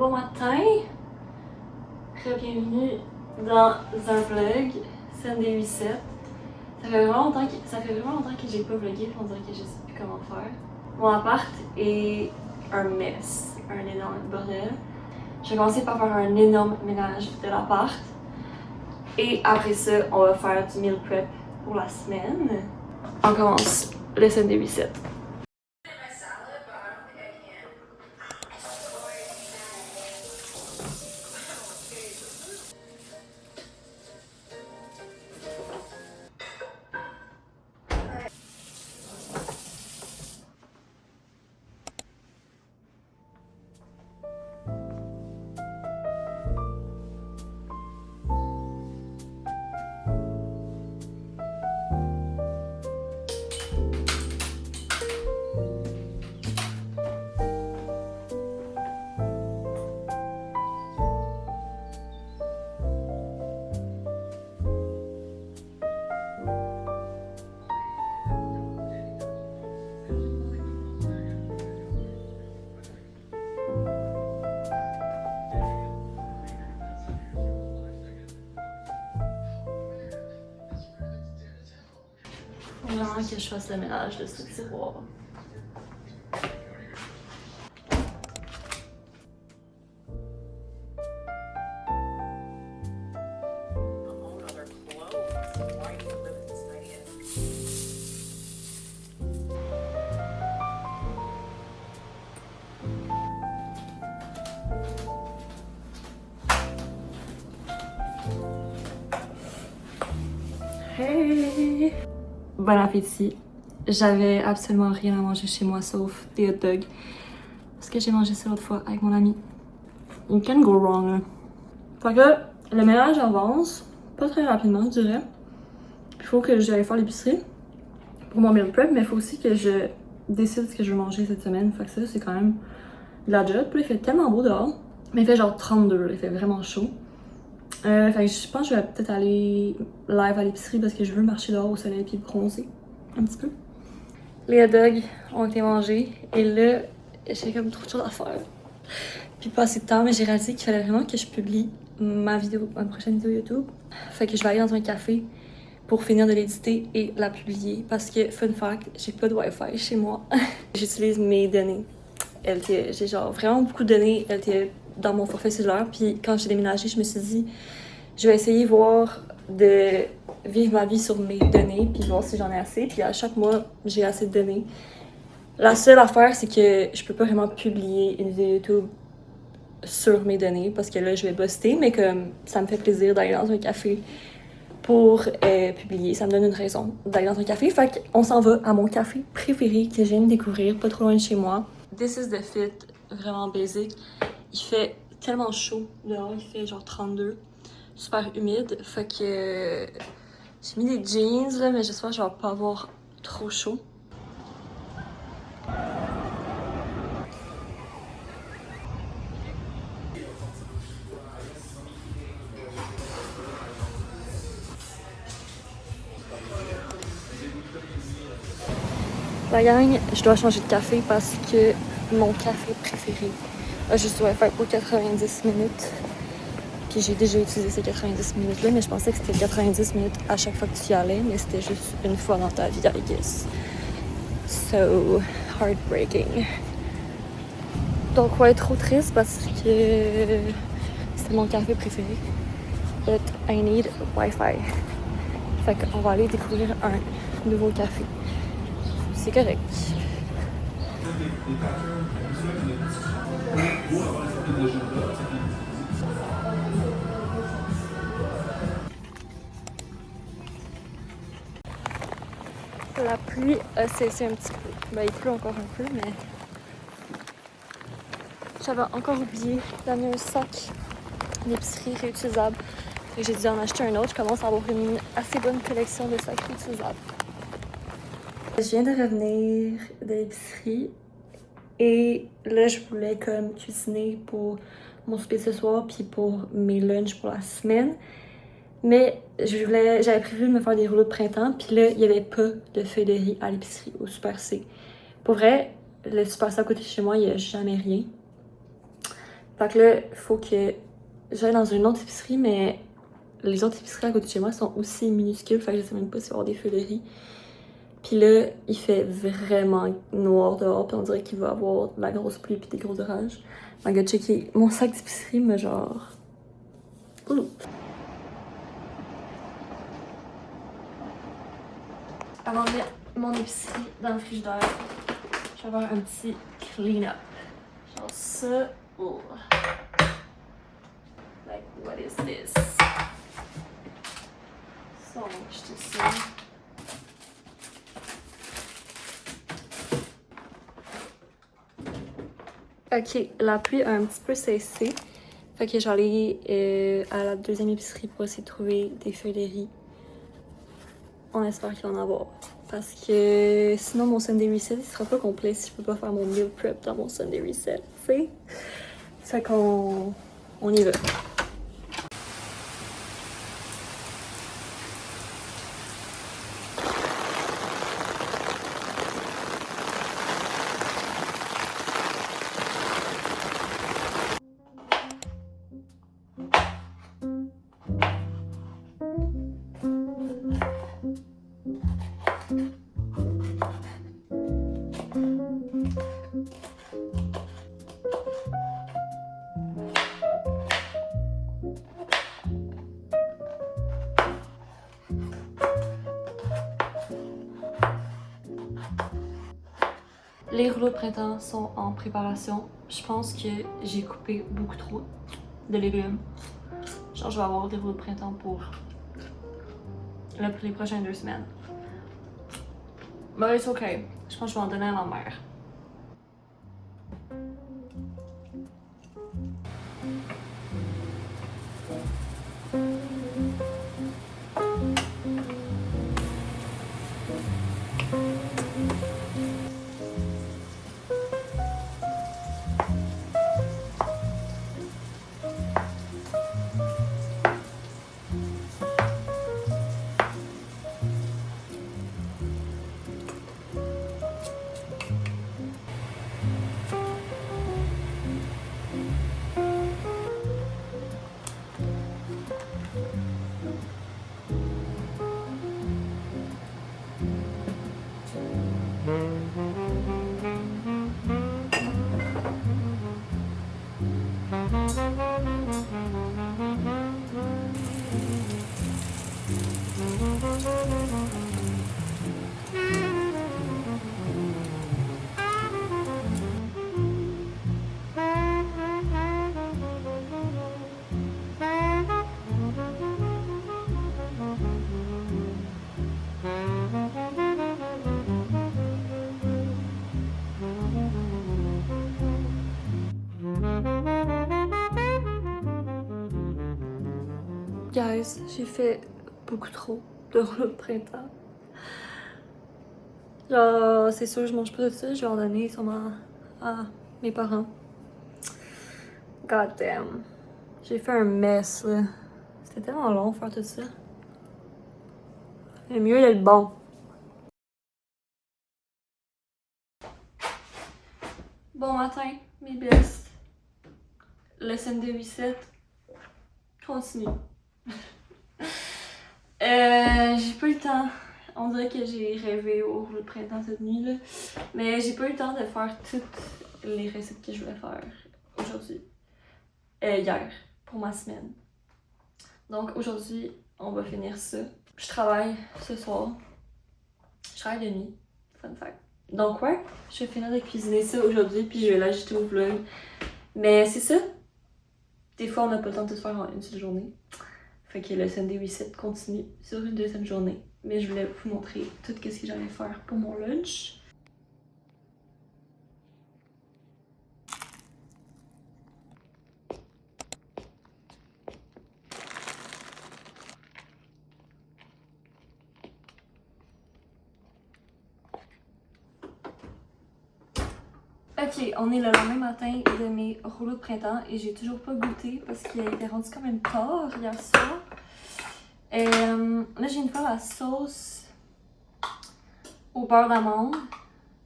Bon matin, bienvenue dans un vlog, Sunday Reset. Ça fait vraiment longtemps que j'ai pas vlogué, on dirait que je sais plus comment faire. Mon appart est un mess, un énorme bordel. Je vais commencer par faire un énorme ménage de l'appart. Et après ça, on va faire du meal prep pour la semaine. On commence le Sunday Reset. Faut vraiment que je fasse le ménage de ce tiroir. Hey! Bon appétit. J'avais absolument rien à manger chez moi sauf des hot dogs. Parce que j'ai mangé ça l'autre fois avec mon ami. You can go wrong. Là. Fait que le ménage avance, pas très rapidement, je dirais. Il faut que j'aille faire l'épicerie pour mon meal prep, mais il faut aussi que je décide ce que je veux manger cette semaine. Fait que ça, c'est quand même de la job. Puis là, il fait tellement beau dehors. Mais il fait genre 32, là. Il fait vraiment chaud. Fait que je pense que je vais peut-être aller live à l'épicerie parce que je veux marcher dehors au soleil puis bronzer un petit peu. Les hot dogs ont été mangés et là, j'ai comme trop de choses à faire. Puis pas assez de temps, mais j'ai réalisé qu'il fallait vraiment que je publie ma prochaine vidéo YouTube. Fait que je vais aller dans un café pour finir de l'éditer et la publier parce que, fun fact, j'ai pas de Wi-Fi chez moi. J'utilise mes données. J'ai genre vraiment beaucoup de données. Elle était dans mon forfait cellulaire. Puis quand j'ai déménagé, je me suis dit, je vais essayer voir de vivre ma vie sur mes données puis voir si j'en ai assez. Puis à chaque mois, j'ai assez de données. La seule affaire, c'est que je peux pas vraiment publier une vidéo YouTube sur mes données parce que là, je vais buster. Mais comme ça me fait plaisir d'aller dans un café pour publier. Ça me donne une raison d'aller dans un café. Fait qu'on s'en va à mon café préféré que je viens de découvrir, pas trop loin de chez moi. This is the fit, vraiment basic. Il fait tellement chaud dehors, il fait genre 32, super humide. Fait que j'ai mis des jeans là, mais j'espère que je vais pas avoir trop chaud. La gang, je dois changer de café parce que mon café préféré a juste dû faire pour 90 minutes. Puis j'ai déjà utilisé ces 90 minutes-là, mais je pensais que c'était 90 minutes à chaque fois que tu y allais, mais c'était juste une fois dans ta vie, I guess. So, heartbreaking. Donc, ouais, trop triste parce que c'était mon café préféré. But I need Wi-Fi. Fait qu'on va aller découvrir un nouveau café. C'est correct. La pluie a cessé un petit peu. Ben, il pleut encore un peu, mais j'avais encore oublié d'amener un sac d'épicerie réutilisable. Et j'ai dû en acheter un autre. Je commence à avoir une assez bonne collection de sacs réutilisables. Je viens de revenir de l'épicerie et là, je voulais comme cuisiner pour mon souper de ce soir puis pour mes lunchs pour la semaine. Mais j'avais prévu de me faire des rouleaux de printemps, puis là, il n'y avait pas de feuilles de riz à l'épicerie, au Super C. Pour vrai, le Super C à côté de chez moi, il n'y a jamais rien. Fait que là, il faut que j'aille dans une autre épicerie, mais les autres épiceries à côté de chez moi sont aussi minuscules, fait que je sais même pas s'il va y avoir des feux de riz. Puis là, il fait vraiment noir dehors, puis on dirait qu'il va y avoir de la grosse pluie puis des gros orages. Fait que checker mon sac d'épicerie, mais genre... Ouh. Avant de mettre mon épicerie dans le frigidaire, je vais faire un petit clean-up. Genre ça. Oh. Like, what is this? Ça, on va acheter ça. Ok, la pluie a un petit peu cessé. Fait que j'allais à la deuxième épicerie pour essayer de trouver des feuilles de riz. On espère qu'il va en avoir. Parce que sinon, mon Sunday Reset, il sera pas complet si je peux pas faire mon meal prep dans mon Sunday Reset, tu sais. Fait qu'on y va. Les rouleaux de printemps sont en préparation. Je pense que j'ai coupé beaucoup trop de légumes. Genre, je vais avoir des rouleaux de printemps pour les prochaines 2 semaines. Mais c'est ok. Je pense que je vais en donner à ma mère. Guys, j'ai fait beaucoup trop de rouleaux de printemps. Genre, c'est sûr, je mange pas de ça, je vais en donner sûrement à mes parents. God damn. J'ai fait un mess, là. C'était tellement long faire tout ça. Le mieux d'être bon. Bon matin, mes bestes. Le Sunday Reset continue. J'ai pas eu le temps. On dirait que j'ai rêvé au rouleau de printemps cette nuit, là. Mais j'ai pas eu le temps de faire toutes les recettes que je voulais faire aujourd'hui. Hier, pour ma semaine. Donc aujourd'hui, on va finir ça. Je travaille ce soir. Je travaille de nuit. Fun fact. Donc ouais, je vais finir de cuisiner ça aujourd'hui, puis je vais l'ajouter au vlog. Mais c'est ça. Des fois, on n'a pas le temps de tout faire en une seule journée. Fait que le Sunday Reset continue sur une deuxième journée. Mais je voulais vous montrer tout ce que j'allais faire pour mon lunch. Ok, on est le lendemain matin de mes rouleaux de printemps et j'ai toujours pas goûté parce qu'il était rendu quand même tard hier soir. Là, j'ai une fois la sauce au beurre d'amande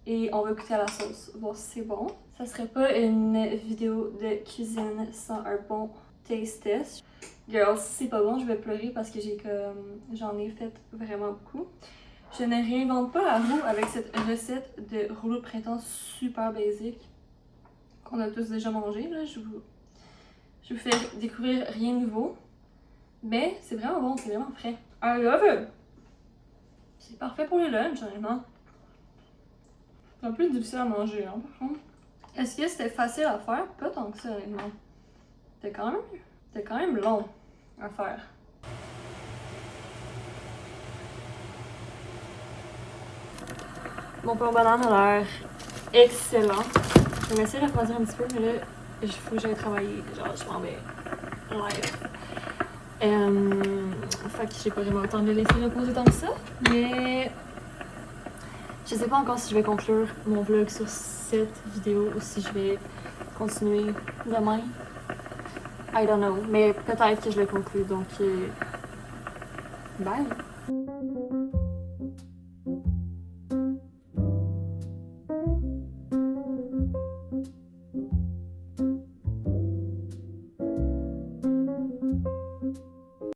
et on va goûter à la sauce, voir si c'est bon. ça serait pas une vidéo de cuisine sans un bon taste test. Girls, si c'est pas bon, je vais pleurer parce que j'en ai fait vraiment beaucoup. Je ne réinvente pas la roue avec cette recette de rouleau de printemps super basique qu'on a tous déjà mangé. Là. Je vous fais découvrir rien de nouveau. Mais c'est vraiment bon, c'est vraiment frais. I love it! C'est parfait pour le lunch, honnêtement. C'est un peu difficile à manger, hein, par contre. Est-ce que c'était facile à faire? Pas tant que ça, honnêtement. C'était quand même long à faire. Mon pain aux bananes a l'air excellent. Je vais essayer de refroidir un petit peu, mais là, il faut que j'aille travailler. Genre, je m'en vais live. Fait que j'ai pas vraiment le temps de le laisser reposer tant que ça. Mais je sais pas encore si je vais conclure mon vlog sur cette vidéo ou si je vais continuer demain. I don't know. Mais peut-être que je le conclue. Donc, bye!